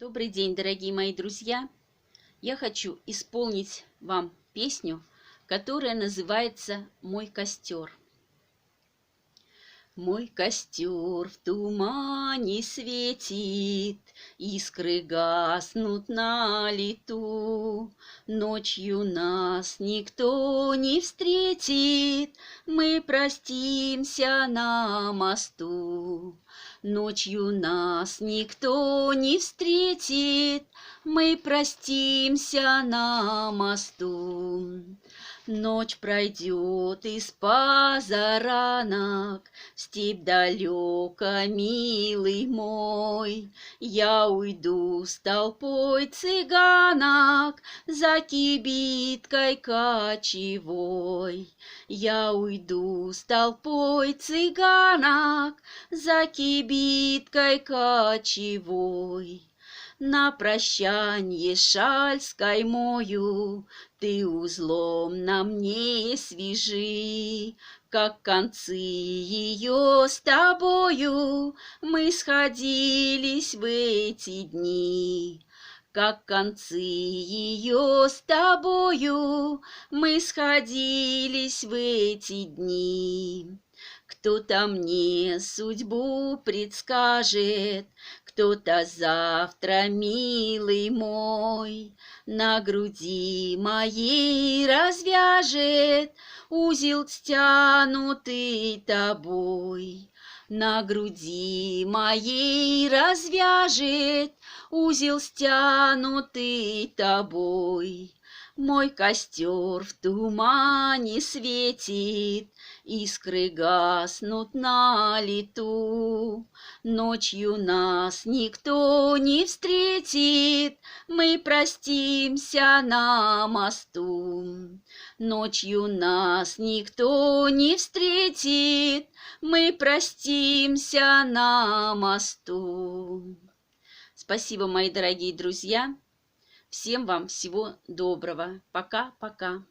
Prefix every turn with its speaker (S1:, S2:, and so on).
S1: Добрый день, дорогие мои друзья! Я хочу исполнить вам песню, которая называется «Мой костер». Мой костер в тумане светит, искры гаснут на лету. Ночью нас никто не встретит, мы простимся на мосту. Ночью нас никто не встретит, мы простимся на мосту. Ночь пройдет из позаранок, степь далека, милый мой. Я уйду с толпой цыганок за кибиткой кочевой. Я уйду с толпой цыганок за кибиткой кочевой. На прощанье шаль с каймою ты узлом на мне свяжи, как концы ее с тобою мы сходились в эти дни. Как концы ее с тобою мы сходились в эти дни. Кто-то мне судьбу предскажет, кто-то завтра, милый мой, на груди моей развяжет узел, стянутый тобой. На груди моей развяжет узел, стянутый тобой. Мой костер в тумане светит, искры гаснут на лету. Ночью нас никто не встретит, мы простимся на мосту. Ночью нас никто не встретит, мы простимся на мосту. Спасибо, мои дорогие друзья. Всем вам всего доброго. Пока-пока.